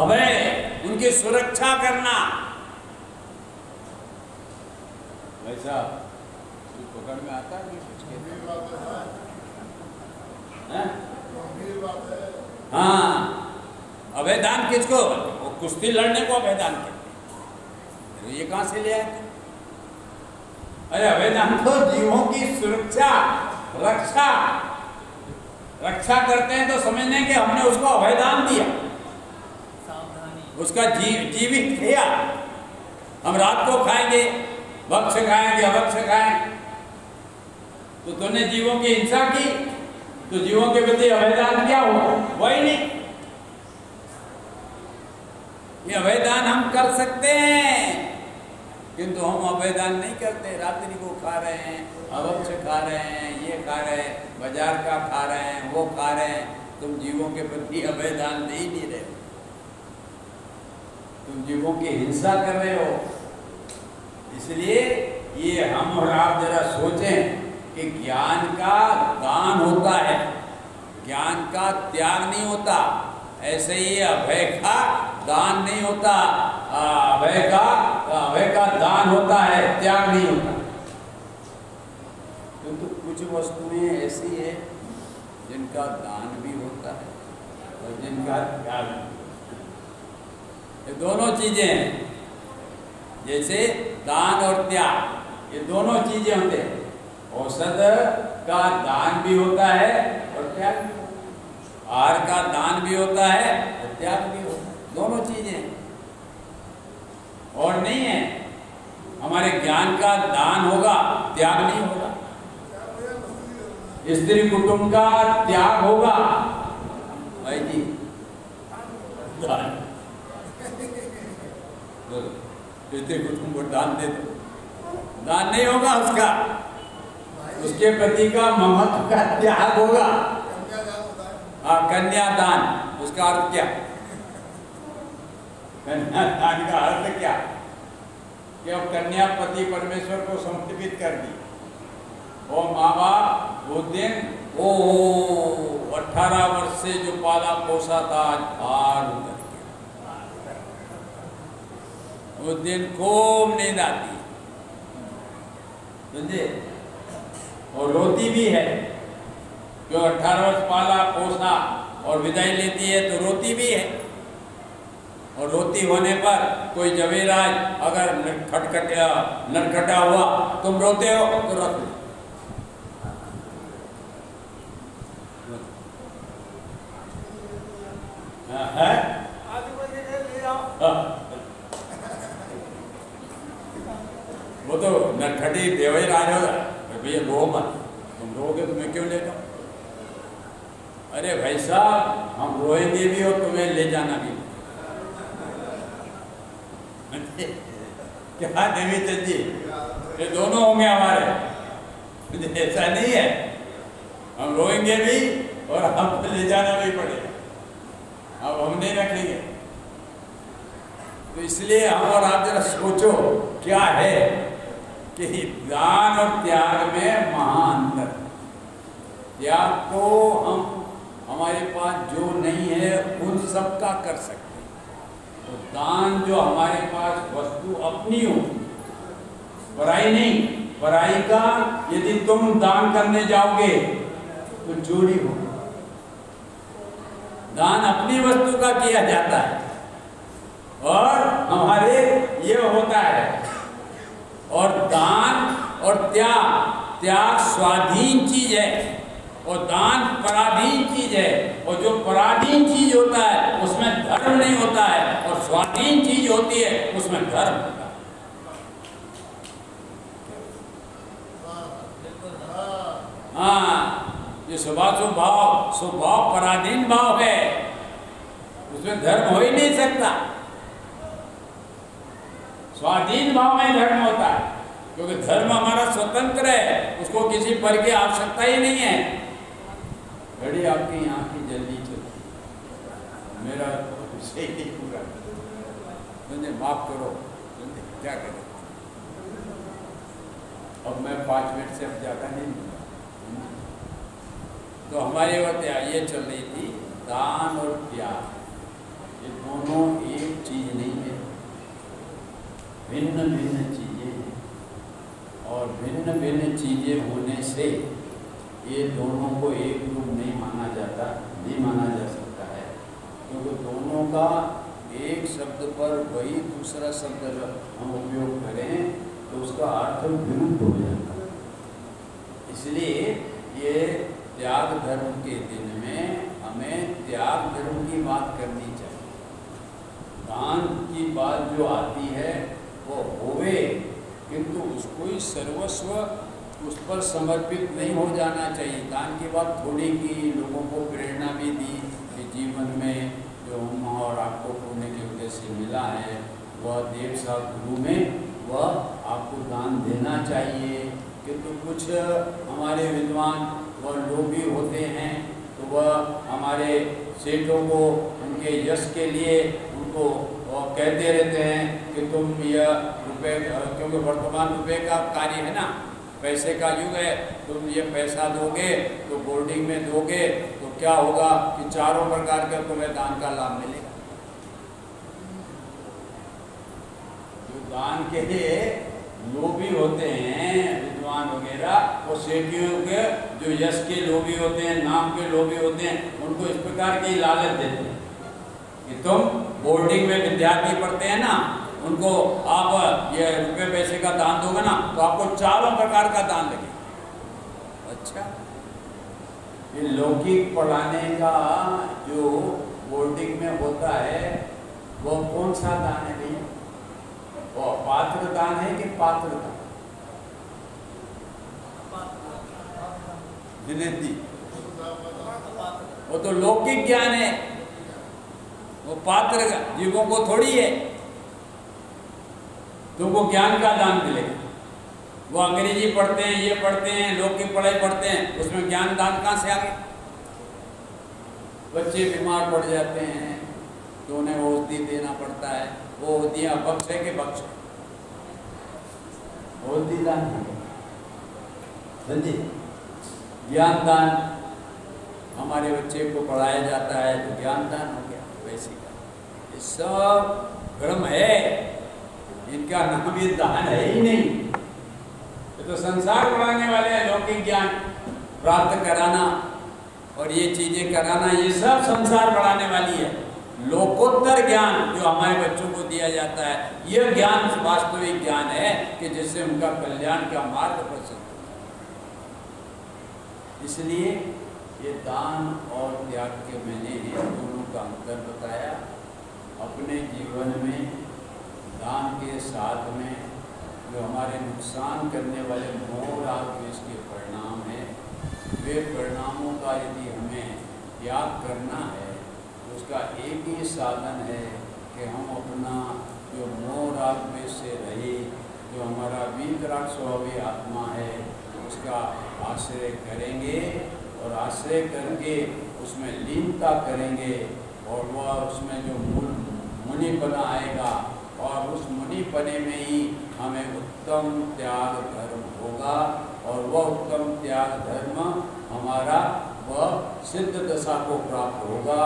अभय उनकी सुरक्षा करना। वैसा पकड़ में आता है? हाँ, अभयदान किसको? वो कुश्ती लड़ने को अभयदान कहते हैं। ये कहां से ले आए? अरे अभयदान तो जीवों की सुरक्षा, रक्षा करते हैं, तो समझने कि हमने उसको अभयदान दिया, उसका जीवित किया। हम रात को खाएंगे, भक्ष खाएंगे, अभक्ष खाएंगे, तो तुमने जीवों की हिंसा की, तो जीवों के प्रति अभयदान क्या हुआ? वही नहीं। ये अभयदान हम कर सकते हैं, किंतु हम अभयदान नहीं करते। रात्रि को खा रहे हैं, अवक्ष खा रहे हैं, ये खा रहे हैं, बाजार का खा रहे हैं, वो खा रहे हैं। तुम जीवों के प्रति अभयदान दे ही नहीं रहे, तुम जीवों की हिंसा कर रहे हो। इसलिए ये हम और आप जरा सोचें कि ज्ञान का दान होता है, ज्ञान का त्याग नहीं होता। ऐसे ही अभय का दान नहीं होता, अभय का दान होता है, त्याग नहीं होता। किंतु कुछ वस्तुएं ऐसी है जिनका दान भी होता है और जिनका त्याग भी होता है। ये दोनों चीजें हैं, जैसे दान और त्याग, ये दोनों चीजें होते हैं। औषध का दान भी होता है और त्याग भी होता है, आहार का दान भी होता है और त्याग भी होता है, दोनों चीजें। और नहीं है हमारे ज्ञान का दान होगा, त्याग नहीं होगा। स्त्री कुटुंब का त्याग होगा, भाई जी दान, स्त्री कुटुंब को दान दे दो, दान नहीं होगा उसका, उसके प्रति का महत्व का त्याग होगा। कन्यादान, उसका अर्थ क्या? कन्यादान का अर्थ क्या? कि अब कन्या पति परमेश्वर को समर्पित कर दी। वो माँ बाप वो दिन 18 वर्ष से जो पाला पोसा था आज भार उतर गया। उस दिन खूब नींद आती, समझे, और रोती भी है। जो 18 वर्ष पाला पोसा और विदाई लेती है तो रोती भी है। और रोती होने पर कोई जवेराज अगर नरकटा हुआ, तुम रोते हो तो रख लो, है? वो तो नरखटी देवई राज होगा, भैया रो मत, तुम रोगे तो मैं क्यों ले जाऊं? अरे भाई साहब, हम रोएंगे भी और तुम्हें ले जाना भी। क्या देवी चंद जी, ये दोनों होंगे हमारे, ऐसा नहीं है, हम रोएंगे भी और हमको ले जाना भी पड़ेगा। अब हम नहीं रखेंगे। तो इसलिए हम और आप जरा सोचो क्या है कि दान और त्याग में महाअंतर। त्याग तो हम हमारे पास जो नहीं है उन सब का कर सकते हैं, तो दान जो हमारे पास वस्तु अपनी हो, पराई नहीं, पराई का यदि तुम दान करने जाओगे तो चोरी हो। दान अपनी वस्तु का किया जाता है और हमारे ये होता है। और दान और त्याग स्वाधीन चीज है और दान पराधीन चीज है। और जो पराधीन चीज होता है उसमें धर्म नहीं होता है, और स्वाधीन चीज होती है उसमें धर्म होता है। हाँ, ये स्वभाव पराधीन भाव है, उसमें धर्म हो ही नहीं सकता। स्वाधीन भाव में धर्म होता है, क्योंकि धर्म हमारा स्वतंत्र है, उसको किसी पर की आवश्यकता ही नहीं है। घड़ी आपकी यहाँ की जल्दी चलती, मेरा सही नहीं पूरा, मुझे माफ करो, क्या करें। अब मैं 5 मिनट से अब ज़्यादा नहीं मिला। तो हमारे वक्त ये चल रही थी दान और त्याग, ये दोनों एक चीज नहीं है, भिन्न भिन्न चीजें हैं। और भिन्न भिन्न चीजें होने से ये दोनों को एक रूप नहीं माना जाता, नहीं माना जा सकता है, क्योंकि दोनों का एक शब्द पर वही दूसरा शब्द हम उपयोग करें तो उसका अर्थ विरुद्ध हो जाता है। इसलिए ये त्याग धर्म के दिन में हमें त्याग धर्म की बात करनी चाहिए। दान की बात जो आती है वो होवे, किंतु उसको ही सर्वस्व उस पर समर्पित नहीं हो जाना चाहिए। दान की बात थोड़ी की, लोगों को प्रेरणा भी दी कि जीवन में जो हम और आपको पुण्य के उद्देश्य से मिला है वह देव साहब गुरु में वह आपको दान देना चाहिए। किंतु कुछ हमारे विद्वान वह लोभी होते हैं, तो वह हमारे सेठों को उनके यश के लिए उनको कहते रहते हैं कि तुम यह रुपये, क्योंकि वर्तमान रुपये का कार्य है ना, पैसे का युग है, तुम ये पैसा दोगे तो बोर्डिंग में दोगे तो क्या होगा कि चारों प्रकार का तुम्हें दान का लाभ मिलेगा। जो दान के लिए लोभी होते हैं विद्वान वगैरह, वो सेठियों के जो यश के लोभी होते हैं, नाम के लोभी होते हैं, उनको इस प्रकार की लालच देते हैं कि तुम बोर्डिंग में विद्यार्थी पढ़ते हैं ना, उनको आप ये रुपये पैसे का दान दोगे ना तो आपको चारों प्रकार का दान लगेगा। अच्छा, ये लौकिक पढ़ाने का जो बोर्डिंग में होता है वो कौन सा दान है भैया? वो पात्र दान है कि पात्र दान? वो तो लौकिक ज्ञान है, वो पात्र जीवों को थोड़ी है। तुमको ज्ञान का दान मिलेगा। वो अंग्रेजी पढ़ते हैं, ये पढ़ते हैं, लौकिक पढ़ाई पढ़ते हैं, उसमें ज्ञान दान कहाँ से आ गया? बच्चे बीमार पड़ जाते हैं तो उन्हें औषधि देना पड़ता है। वो औषधियाँ बख्श है कि बख्श है? औषधि दान है। ज्ञान दान हमारे बच्चे को पढ़ाया जाता है तो ज्ञान दान हो गया। वैसे का ये सब भ्रम है, इनका नाम ये दान है ही नहीं। ये तो संसार बढ़ाने वाले हैं, लौकिक ज्ञान प्राप्त कराना और ये चीजें कराना, ये सब संसार बढ़ाने वाली है। लोकोत्तर ज्ञान जो हमारे बच्चों को दिया जाता है, यह ज्ञान वास्तविक ज्ञान है कि जिससे उनका कल्याण का मार्ग प्रशस्त हो। इसलिए ये दान और त्याग के मैंने दोनों का अंतर बताया। अपने जीवन में दान के साथ में जो हमारे नुकसान करने वाले मोह राग द्वेष के परिणाम हैं, वे परिणामों का यदि हमें त्याग करना है तो उसका एक ही साधन है कि हम अपना जो मोह राग द्वेष से रहे, जो हमारा वीतराग स्वभावी आत्मा है, उसका आश्रय करेंगे और आश्रय करके उसमें लीनता करेंगे और वह उसमें जो मुनि बना आएगा और उस मुनि बने में ही हमें उत्तम त्याग धर्म होगा और वह उत्तम त्याग धर्म हमारा वह सिद्ध दशा को प्राप्त होगा।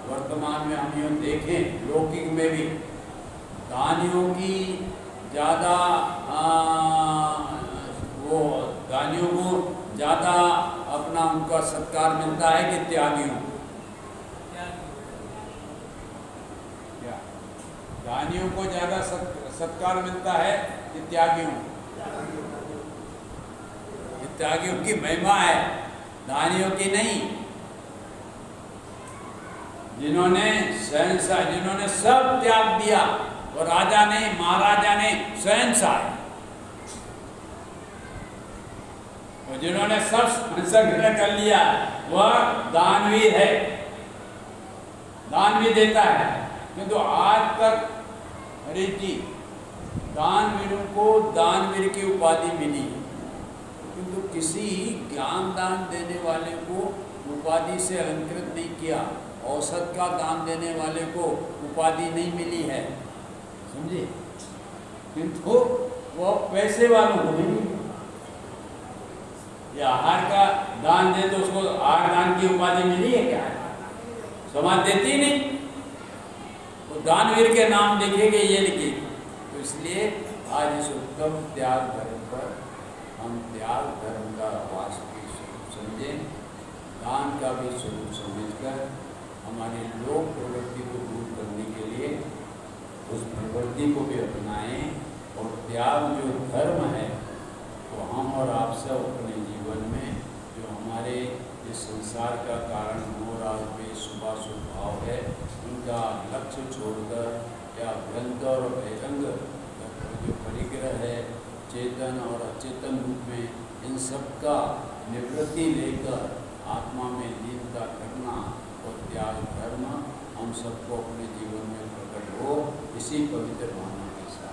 वर्तमान में हम यूँ देखें, लौकिक में भी दानियों की ज़्यादा वो दानियों को ज़्यादा अपना उनका सत्कार मिलता है कि त्यागियों? दानियों को ज़्यादा सत्कार मिलता है कि त्यागियों? त्यागियों की महिमा है, दानियों की नहीं। जिन्होंने शहंशाह, जिन्होंने सब त्याग दिया, और राजा ने, महाराजा ने, शहंशाह, और जिन्होंने सब संग्रह कर लिया वह दानवीर है, दान भी देता है। किंतु आज तक अरे जी दानवीरों को दानवीर की उपाधि मिली, किंतु किसी ज्ञान दान देने वाले को उपाधि से अलंकृत नहीं किया, औसत का दान देने वाले को उपाधि नहीं मिली है, समझे? किंतु वो पैसे वालों को नहीं मिली। या आहार का दान दे तो उसको आहार दान की उपाधि मिली है क्या? समाज देती नहीं, वो दानवीर के नाम लिखेंगे, ये लिखेंगे। तो इसलिए आज इस उत्तम त्याग धर्म पर हम त्याग धर्म का वास्तविक स्वरूप समझें, दान का भी स्वरूप समझकर हमारी लोक प्रवृत्ति को दूर करने के लिए उस प्रवृत्ति को भी अपनाएं और त्याग जो धर्म है तो हम और आप सब अपने जीवन में जो हमारे इस संसार का कारण हो रहा है शुभाशुभ भाव है, उनका लक्ष्य छोड़कर या भ्रंत और भयंग जो परिग्रह है चेतन और अचेतन रूप में, इन सब का निवृत्ति लेकर आत्मा में लीनता करना और त्याग धर्म हम सबको अपने जीवन में प्रकट हो, इसी पवित्र भावना के साथ